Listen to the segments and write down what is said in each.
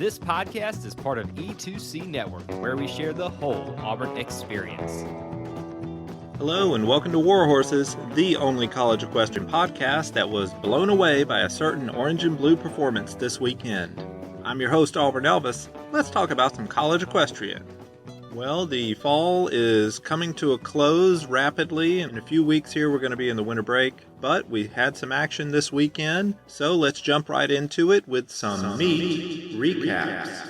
This podcast is part of E2C Network, where we share the whole Auburn experience. Hello and welcome to War Horses, the only college equestrian podcast that was blown away by a certain orange and blue performance this weekend. I'm your host, Auburn Elvis. Let's talk about some college equestrian. Well, the fall is coming to a close rapidly. In a few weeks here, we're going to be in the winter break, but we had some action this weekend, so let's jump right into it with some meet recaps.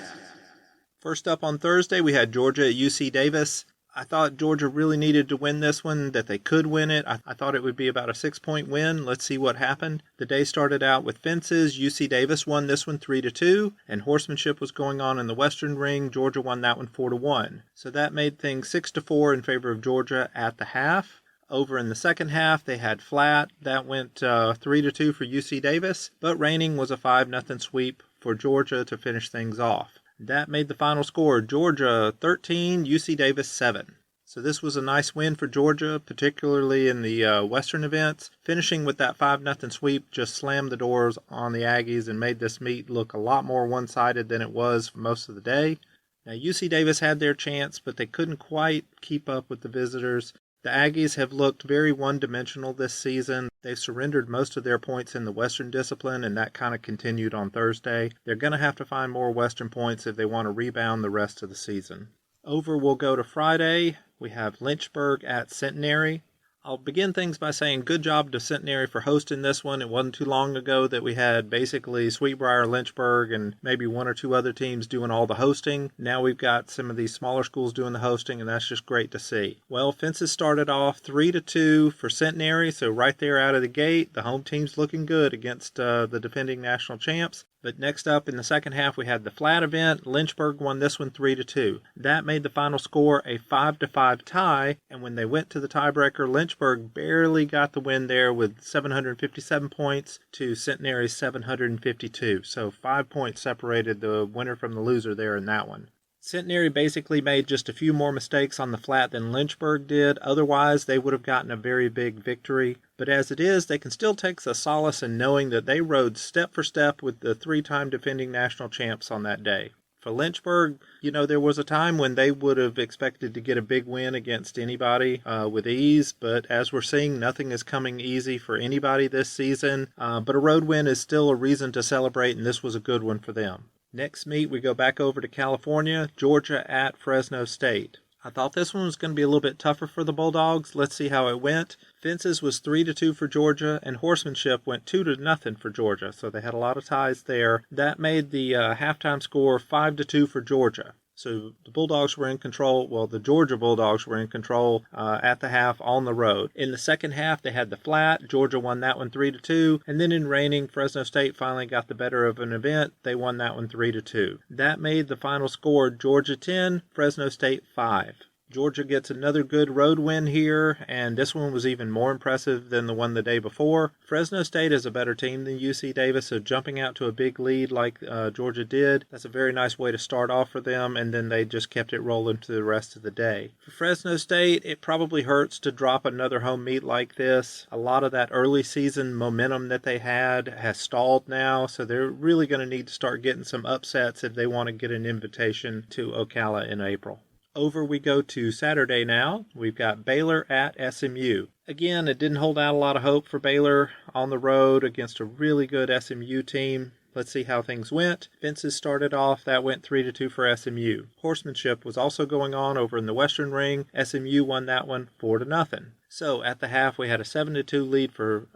First up on Thursday, we had Georgia at UC Davis. I thought Georgia really needed to win this one, that they could win it. I thought it would be about a 6-point win. Let's see what happened. The day started out with fences. UC Davis won this one 3-2, and horsemanship was going on in the Western Ring. Georgia won that one 4-1. So that made things 6-4 in favor of Georgia at the half. Over in the second half, they had flat. That went 3-2 for UC Davis, but reining was a 5-0 sweep for Georgia to finish things off. That made the final score Georgia 13, UC Davis 7. So this was a nice win for Georgia, particularly in the Western events. Finishing with that 5-0 sweep just slammed the doors on the Aggies and made this meet look a lot more one-sided than it was for most of the day. Now UC Davis had their chance, but they couldn't quite keep up with the visitors. The Aggies have looked very one-dimensional this season. They've surrendered most of their points in the Western discipline, and that kind of continued on Thursday. They're going to have to find more Western points if they want to rebound the rest of the season. Over we'll go to Friday. We have Lynchburg at Centenary. I'll begin things by saying good job to Centenary for hosting this one. It wasn't too long ago that we had basically Sweetbriar, Lynchburg, and maybe one or two other teams doing all the hosting. Now we've got some of these smaller schools doing the hosting, and that's just great to see. Well, fences started off 3-2 for Centenary, so right there out of the gate, the home team's looking good against the defending national champs. But next up in the second half, we had the flat event. Lynchburg won this one 3-2. That made the final score a 5-5 tie, and when they went to the tiebreaker, Lynchburg barely got the win there with 757 points to Centenary's 752. So 5 points separated the winner from the loser there in that one. Centenary basically made just a few more mistakes on the flat than Lynchburg did. Otherwise, they would have gotten a very big victory. But as it is, they can still take the solace in knowing that they rode step for step with the three-time defending national champs on that day. For Lynchburg, there was a time when they would have expected to get a big win against anybody with ease, but as we're seeing, nothing is coming easy for anybody this season. But a road win is still a reason to celebrate, and this was a good one for them. Next meet, we go back over to California, Georgia at Fresno State. I thought this one was going to be a little bit tougher for the Bulldogs. Let's see how it went. Fences was 3-2 for Georgia, and horsemanship went 2-0 for Georgia, so they had a lot of ties there. That made the halftime score 5-2 for Georgia. So the Bulldogs were in control. Well, the Georgia Bulldogs were in control at the half on the road. In the second half, they had the flat. Georgia won that one 3-2. And then in reining, Fresno State finally got the better of an event. They won that one 3-2. That made the final score Georgia 10, Fresno State 5. Georgia gets another good road win here, and this one was even more impressive than the one the day before. Fresno State is a better team than UC Davis, so jumping out to a big lead like Georgia did, that's a very nice way to start off for them, and then they just kept it rolling to the rest of the day. For Fresno State, it probably hurts to drop another home meet like this. A lot of that early season momentum that they had has stalled now, so they're really going to need to start getting some upsets if they want to get an invitation to Ocala in April. Over we go to Saturday now. We've got Baylor at SMU. Again, it didn't hold out a lot of hope for Baylor on the road against a really good SMU team. Let's see how things went. Fences started off. That went 3-2 for SMU. Horsemanship was also going on over in the Western Ring. SMU won that one 4-0. So at the half, we had a 7-2 lead for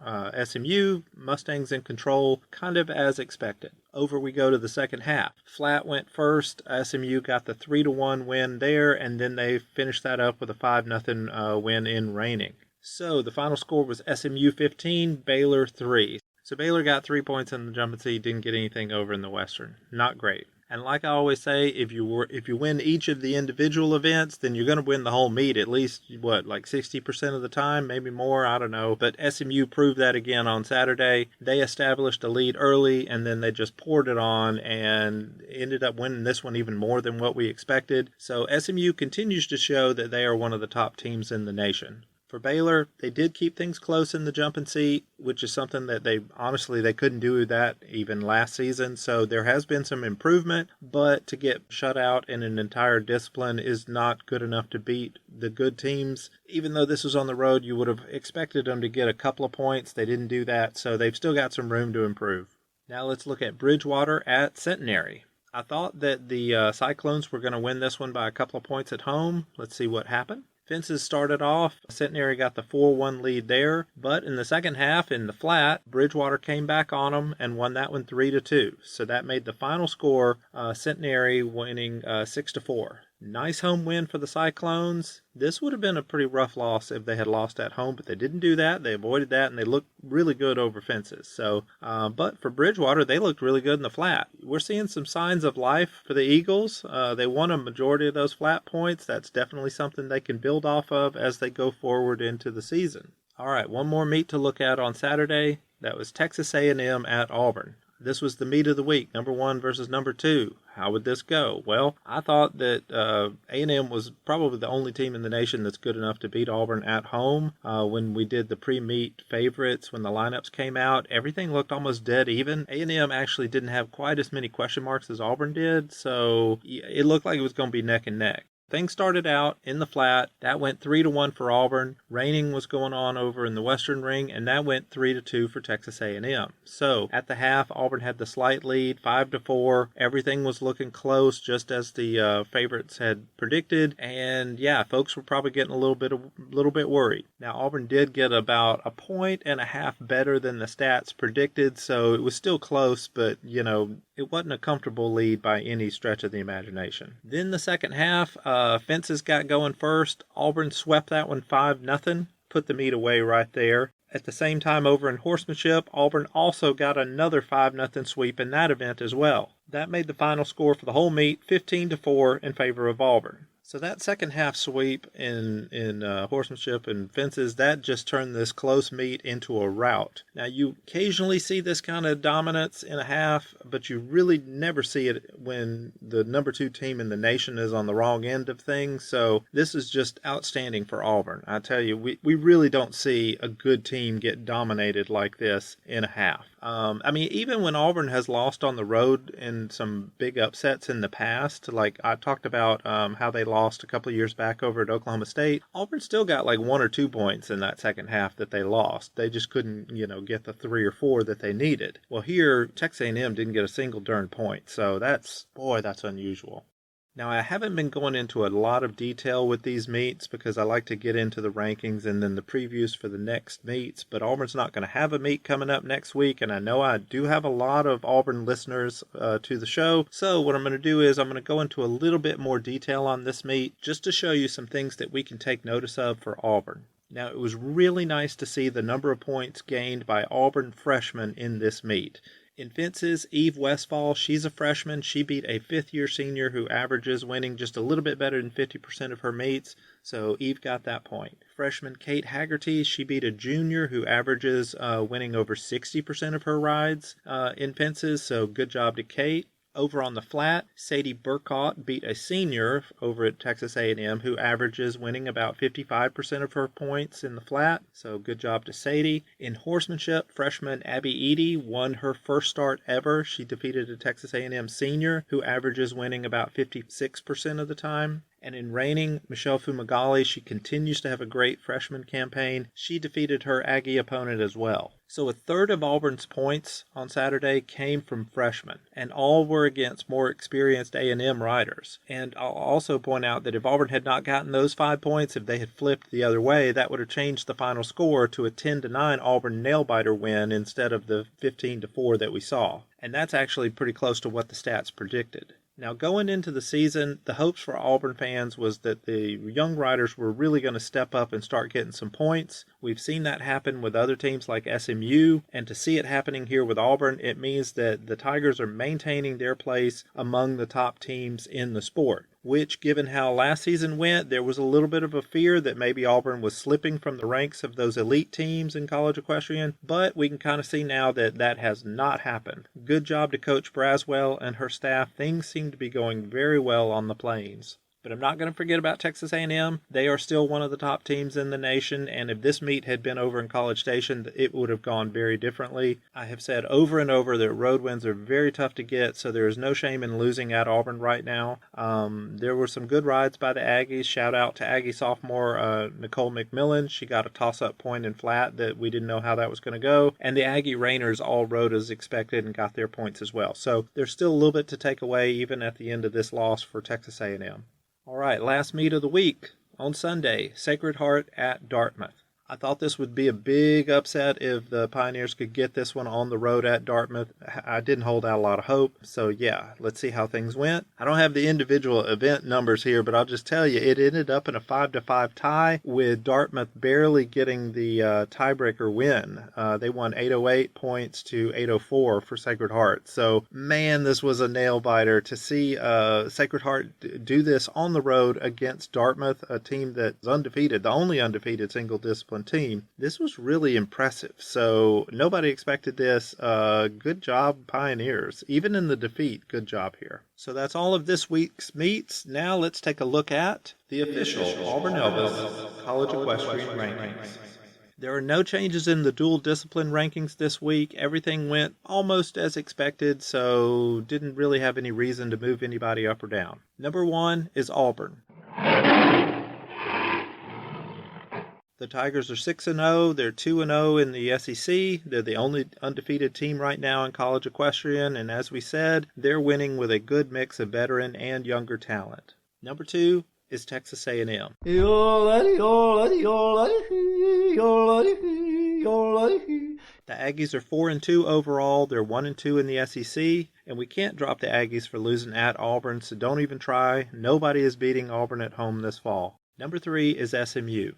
SMU. Mustangs in control, kind of as expected. Over we go to the second half. Flat went first. SMU got the 3-1 win there, and then they finished that up with a 5-0 win in reining. So the final score was SMU 15, Baylor 3. So Baylor got 3 points in the jumping seat, didn't get anything over in the Western. Not great. And like I always say, if you win each of the individual events, then you're going to win the whole meet at least, like 60% of the time, maybe more, I don't know. But SMU proved that again on Saturday. They established a lead early, and then they just poured it on and ended up winning this one even more than what we expected. So SMU continues to show that they are one of the top teams in the nation. For Baylor, they did keep things close in the jumping seat, which is something that they couldn't do that even last season. So there has been some improvement, but to get shut out in an entire discipline is not good enough to beat the good teams. Even though this was on the road, you would have expected them to get a couple of points. They didn't do that, so they've still got some room to improve. Now let's look at Bridgewater at Centenary. I thought that the Cyclones were going to win this one by a couple of points at home. Let's see what happened. Fences started off. Centenary got the 4-1 lead there, but in the second half, in the flat, Bridgewater came back on them and won that one 3-2. So that made the final score Centenary winning 6-4. Nice home win for the Cyclones. This would have been a pretty rough loss if they had lost at home, but they didn't do that. They avoided that, and they looked really good over Fences. So, but for Bridgewater, they looked really good in the flat. We're seeing some signs of life for the Eagles. They won a majority of those flat points. That's definitely something they can build off of as they go forward into the season. All right, one more meet to look at on Saturday. That was Texas A&M at Auburn. This was the meet of the week, number 1 versus number 2. How would this go? Well, I thought that A&M was probably the only team in the nation that's good enough to beat Auburn at home. When we did the pre-meet favorites, when the lineups came out, everything looked almost dead even. A&M actually didn't have quite as many question marks as Auburn did, so it looked like it was going to be neck and neck. Things started out in the flat. That went 3-1 for Auburn. Raining was going on over in the Western Ring, and that went 3-2 for Texas A&M. So at the half, Auburn had the slight lead, 5-4. Everything was looking close, just as the favorites had predicted. And yeah, folks were probably getting a little bit worried. Now Auburn did get about 1.5 points better than the stats predicted, so it was still close, but it wasn't a comfortable lead by any stretch of the imagination. Then the second half, Fences got going first. Auburn swept that one 5-0, put the meet away right there. At the same time over in horsemanship, Auburn also got another 5-0 sweep in that event as well. That made the final score for the whole meet 15-4 in favor of Auburn. So that second half sweep in horsemanship and fences, that just turned this close meet into a rout. Now you occasionally see this kind of dominance in a half, but you really never see it when the number 2 team in the nation is on the wrong end of things. So this is just outstanding for Auburn. I tell you, we really don't see a good team get dominated like this in a half. Even when Auburn has lost on the road in some big upsets in the past, like I talked about how they lost a couple of years back over at Oklahoma State, Auburn still got like 1 or 2 points in that second half that they lost. They just couldn't, get the 3 or 4 that they needed. Well, here, Texas A&M didn't get a single darn point, so that's unusual. Now, I haven't been going into a lot of detail with these meets because I like to get into the rankings and then the previews for the next meets, but Auburn's not going to have a meet coming up next week, and I know I do have a lot of Auburn listeners to the show, so what I'm going to do is I'm going to go into a little bit more detail on this meet just to show you some things that we can take notice of for Auburn. Now, it was really nice to see the number of points gained by Auburn freshmen in this meet. In fences, Eve Westfall, she's a freshman. She beat a fifth-year senior who averages winning just a little bit better than 50% of her meets, so Eve got that point. Freshman Kate Haggerty, she beat a junior who averages winning over 60% of her rides in fences, so good job to Kate. Over on the flat, Sadie Burkott beat a senior over at Texas A&M who averages winning about 55% of her points in the flat, so good job to Sadie. In horsemanship, freshman Abby Eady won her first start ever. She defeated a Texas A&M senior who averages winning about 56% of the time. And in reining, Michelle Fumagalli, she continues to have a great freshman campaign. She defeated her Aggie opponent as well. So a third of Auburn's points on Saturday came from freshmen, and all were against more experienced A&M riders. And I'll also point out that if Auburn had not gotten those 5 points, if they had flipped the other way, that would have changed the final score to a 10-9 Auburn nail-biter win instead of the 15-4 that we saw. And that's actually pretty close to what the stats predicted. Now, going into the season, the hopes for Auburn fans was that the young riders were really going to step up and start getting some points. We've seen that happen with other teams like SMU, and to see it happening here with Auburn, it means that the Tigers are maintaining their place among the top teams in the sport, which, given how last season went, there was a little bit of a fear that maybe Auburn was slipping from the ranks of those elite teams in college equestrian, but we can kind of see now that that has not happened. Good job to Coach Braswell and her staff. Things seem to be going very well on the plains. But I'm not going to forget about Texas A&M. They are still one of the top teams in the nation, and if this meet had been over in College Station, it would have gone very differently. I have said over and over that road wins are very tough to get, so there is no shame in losing at Auburn right now. There were some good rides by the Aggies. Shout out to Aggie sophomore Nicole McMillan. She got a toss-up point in flat that we didn't know how that was going to go, and the Aggie Rainers all rode as expected and got their points as well. So there's still a little bit to take away even at the end of this loss for Texas A&M. All right, last meet of the week on Sunday, Sacred Heart at Dartmouth. I thought this would be a big upset if the Pioneers could get this one on the road at Dartmouth. I didn't hold out a lot of hope. So yeah, let's see how things went. I don't have the individual event numbers here, but I'll just tell you, it ended up in a 5-5 tie with Dartmouth barely getting the tiebreaker win. They won 808 points to 804 for Sacred Heart. So man, this was a nail biter to see Sacred Heart do this on the road against Dartmouth, a team that's undefeated, the only undefeated single discipline team. This was really impressive. So nobody expected this. Good job, Pioneers. Even in the defeat, good job here. So that's all of this week's meets. Now let's take a look at the official Auburn Elvis College Equestrian rankings. There are no changes in the dual discipline rankings this week. Everything went almost as expected, so didn't really have any reason to move anybody up or down. Number 1 is Auburn. The Tigers are 6-0. They're 2-0 in the SEC. They're the only undefeated team right now in college equestrian, and as we said, they're winning with a good mix of veteran and younger talent. Number 2 is Texas A&M. The Aggies are 4-2 overall. They're 1-2 in the SEC, and we can't drop the Aggies for losing at Auburn, so don't even try. Nobody is beating Auburn at home this fall. Number 3 is SMU.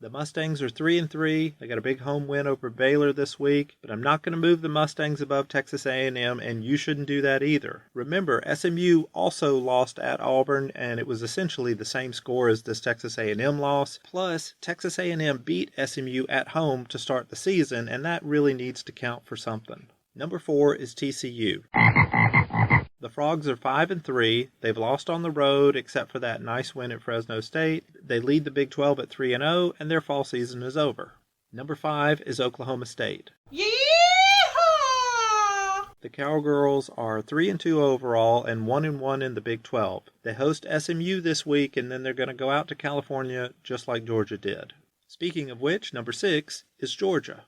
The Mustangs are 3-3. They got a big home win over Baylor this week, but I'm not going to move the Mustangs above Texas A&M, and you shouldn't do that either. Remember, SMU also lost at Auburn, and it was essentially the same score as this Texas A&M loss. Plus, Texas A&M beat SMU at home to start the season, and that really needs to count for something. Number 4 is TCU. The Frogs are 5-3. They've lost on the road except for that nice win at Fresno State. They lead the Big 12 at 3-0, and their fall season is over. Number 5 is Oklahoma State. Yeehaw! The Cowgirls are 3-2 overall and 1-1 in the Big 12. They host SMU this week, and then they're going to go out to California just like Georgia did. Speaking of which, number 6 is Georgia.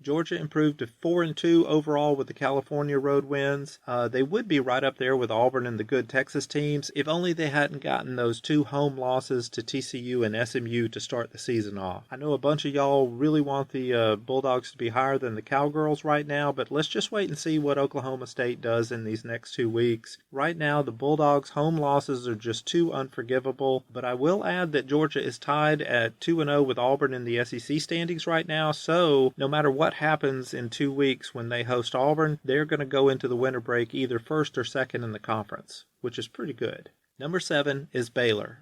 Georgia improved to 4-2 overall with the California road wins. They would be right up there with Auburn and the good Texas teams if only they hadn't gotten those 2 home losses to TCU and SMU to start the season off. I know a bunch of y'all really want the Bulldogs to be higher than the Cowgirls right now, but let's just wait and see what Oklahoma State does in these next 2 weeks. Right now, the Bulldogs' home losses are just too unforgivable, but I will add that Georgia is tied at 2-0 with Auburn in the SEC standings right now, so no matter what happens in 2 weeks when they host Auburn, they're going to go into the winter break either first or second in the conference, which is pretty good. Number 7 is Baylor.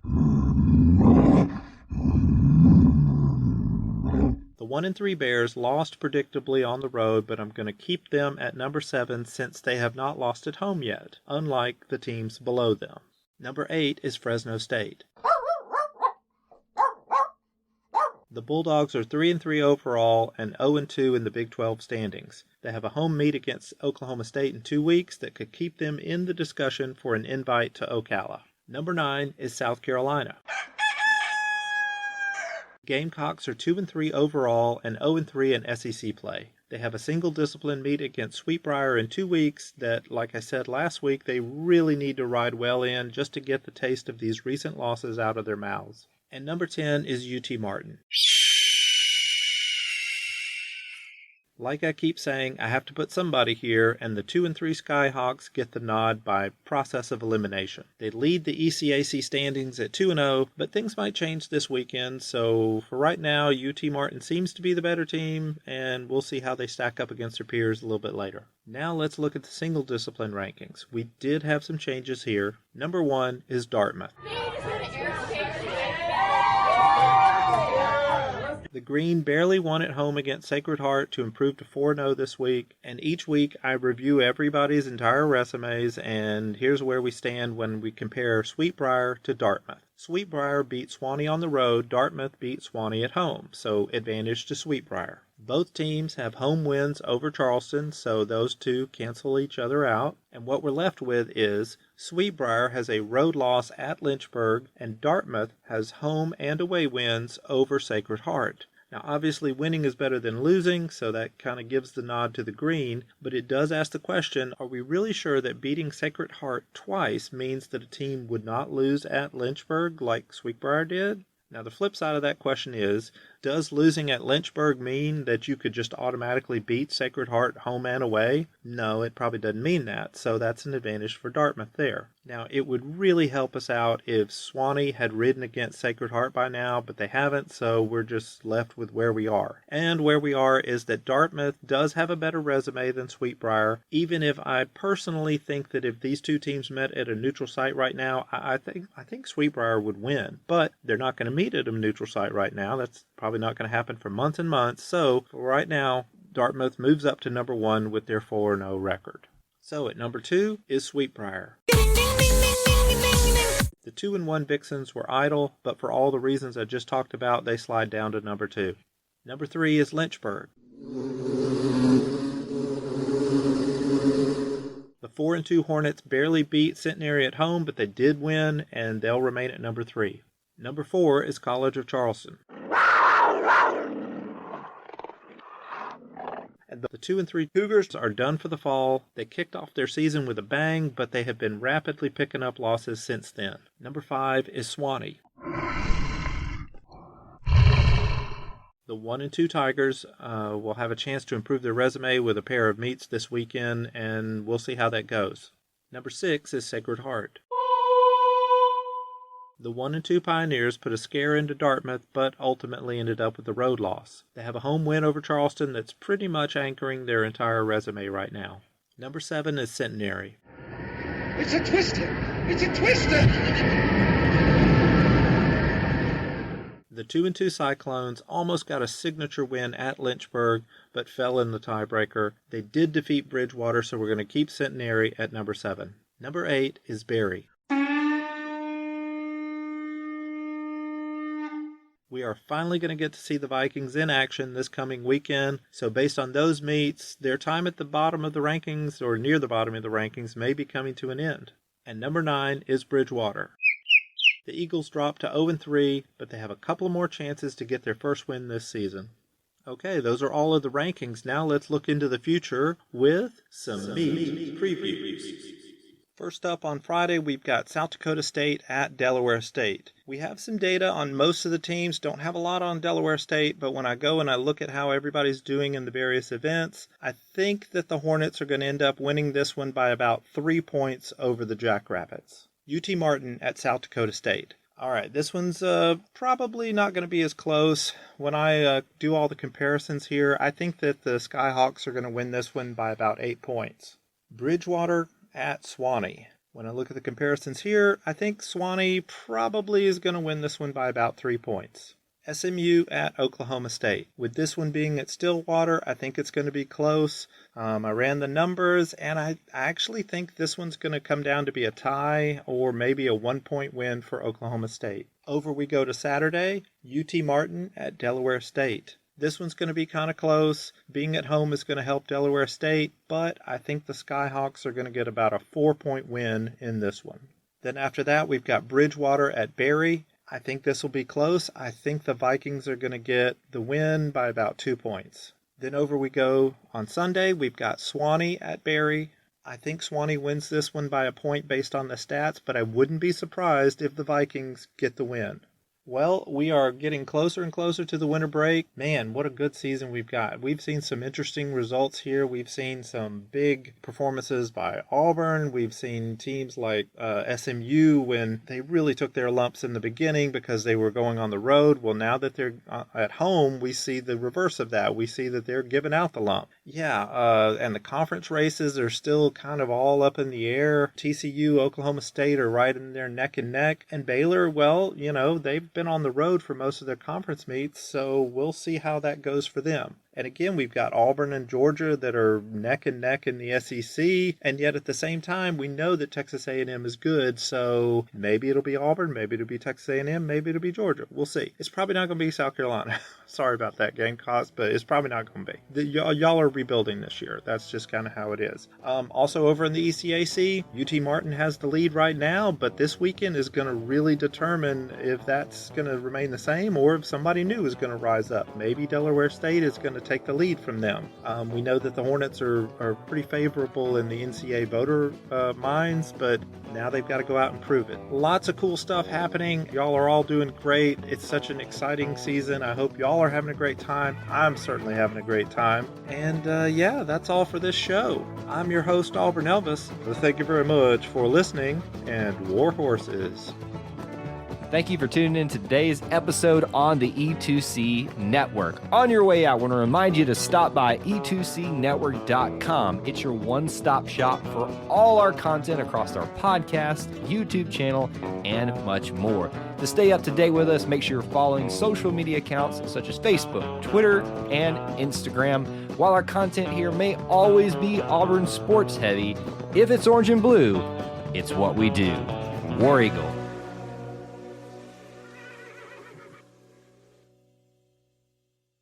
The 1-3 Bears lost predictably on the road, but I'm going to keep them at number 7 since they have not lost at home yet, unlike the teams below them. Number 8 is Fresno State. The Bulldogs are 3-3 overall and 0-2 in the Big 12 standings. They have a home meet against Oklahoma State in 2 weeks that could keep them in the discussion for an invite to Ocala. Number 9 is South Carolina. Gamecocks are 2-3 overall and 0-3 in SEC play. They have a single discipline meet against Sweetbriar in 2 weeks that, like I said last week, they really need to ride well in just to get the taste of these recent losses out of their mouths. And number 10 is UT Martin. Like I keep saying, I have to put somebody here, and the 2-3 Skyhawks get the nod by process of elimination. They lead the ECAC standings at 2-0, but things might change this weekend, so for right now, UT Martin seems to be the better team, and we'll see how they stack up against their peers a little bit later. Now let's look at the single discipline rankings. We did have some changes here. Number 1 is Dartmouth. The The Green barely won at home against Sacred Heart to improve to 4-0 this week, and each week I review everybody's entire resumes, and here's where we stand when we compare Sweetbriar to Dartmouth. Sweetbriar beat Swanee on the road, Dartmouth beat Swanee at home, so advantage to Sweetbriar. Both teams have home wins over Charleston, so those two cancel each other out, and what we're left with is Sweetbriar has a road loss at Lynchburg, and Dartmouth has home and away wins over Sacred Heart. Now, obviously, winning is better than losing, so that kind of gives the nod to the Green, but it does ask the question, are we really sure that beating Sacred Heart twice means that a team would not lose at Lynchburg like Sweetbriar did? Now, the flip side of that question is, does losing at Lynchburg mean that you could just automatically beat Sacred Heart home and away? No, it probably doesn't mean that, so that's an advantage for Dartmouth there. Now, it would really help us out if Swanee had ridden against Sacred Heart by now, but they haven't, so we're just left with where we are. And where we are is that Dartmouth does have a better resume than Sweetbriar, even if I personally think that if these two teams met at a neutral site right now, I think Sweetbriar would win. But they're not going to meet at a neutral site right now. That's probably not going to happen for months and months. So, for right now, Dartmouth moves up to number 1 with their 4-0 record. So, at number 2 is Sweetbriar. The 2-1 Vixens were idle, but for all the reasons I just talked about, they slide down to number 2. Number 3 is Lynchburg. The 4-2 Hornets barely beat Centenary at home, but they did win, and they'll remain at number 3. Number 4 is College of Charleston. And the 2 and 3 Cougars are done for the fall. They kicked off their season with a bang, but they have been rapidly picking up losses since then. Number 5 is Swanee. The 1 and 2 Tigers will have a chance to improve their resume with a pair of meets this weekend, and we'll see how that goes. Number 6 is Sacred Heart. The 1 and 2 Pioneers put a scare into Dartmouth, but ultimately ended up with a road loss. They have a home win over Charleston that's pretty much anchoring their entire resume right now. Number 7 is Centenary. It's a twister! It's a twister! The 2 and 2 Cyclones almost got a signature win at Lynchburg, but fell in the tiebreaker. They did defeat Bridgewater, so we're going to keep Centenary at number 7. Number 8 is Berry. We are finally going to get to see the Vikings in action this coming weekend, so based on those meets, their time at the bottom of the rankings, or near the bottom of the rankings, may be coming to an end. And number 9 is Bridgewater. The Eagles dropped to 0-3, but they have a couple more chances to get their first win this season. Okay, those are all of the rankings. Now let's look into the future with some meet previews. First up on Friday, we've got South Dakota State at Delaware State. We have some data on most of the teams, don't have a lot on Delaware State, but when I go and I look at how everybody's doing in the various events, I think that the Hornets are going to end up winning this one by about 3 points over the Jackrabbits. UT Martin at South Dakota State. All right, this one's probably not going to be as close. When I do all the comparisons here, I think that the Skyhawks are going to win this one by about 8 points. Bridgewater at Swanee. When I look at the comparisons here, I think Swanee probably is going to win this one by about 3 points. SMU at Oklahoma State. With this one being at Stillwater, I think it's going to be close. I ran the numbers, and I actually think this one's going to come down to be a tie or maybe a 1-point win for Oklahoma State. Over we go to Saturday, UT Martin at Delaware State. This one's going to be kind of close. Being at home is going to help Delaware State, but I think the Skyhawks are going to get about a 4-point win in this one. Then after that, we've got Bridgewater at Berry. I think this will be close. I think the Vikings are going to get the win by about 2 points. Then over we go on Sunday, we've got Swanee at Berry. I think Swanee wins this one by a point based on the stats, but I wouldn't be surprised if the Vikings get the win. Well, we are getting closer and closer to the winter break. Man, what a good season we've got. We've seen some interesting results here. We've seen some big performances by Auburn. We've seen teams like SMU when they really took their lumps in the beginning because they were going on the road. Well, now that they're at home, we see the reverse of that. We see that they're giving out the lump. And the conference races are still kind of all up in the air. TCU, Oklahoma State are right in there neck and neck. And Baylor, well, they've been on the road for most of their conference meets, so we'll see how that goes for them. And again, we've got Auburn and Georgia that are neck and neck in the SEC, and yet at the same time, we know that Texas A&M is good, so maybe it'll be Auburn, maybe it'll be Texas A&M, maybe it'll be Georgia. We'll see. It's probably not going to be South Carolina. Sorry about that, Gamecocks, but it's probably not going to be. Y'all are rebuilding this year. That's just kind of how it is. Also over in the ECAC, UT Martin has the lead right now, but this weekend is going to really determine if that's going to remain the same or if somebody new is going to rise up. Maybe Delaware State is going to take the lead from them. We know that the Hornets are pretty favorable in the NCEA voter minds, but now they've got to go out and prove it. Lots of cool stuff happening. Y'all are all doing great. It's such an exciting season. I hope y'all are having a great time. I'm certainly having a great time. And yeah, that's all for this show. I'm your host, Auburn Elvis. Thank you very much for listening, and War Horses. Thank you for tuning in to today's episode on the E2C Network. On your way out, I want to remind you to stop by e2cnetwork.com. It's your one-stop shop for all our content across our podcast, YouTube channel, and much more. To stay up to date with us, make sure you're following social media accounts such as Facebook, Twitter, and Instagram. While our content here may always be Auburn sports heavy, if it's orange and blue, it's what we do. War Eagle.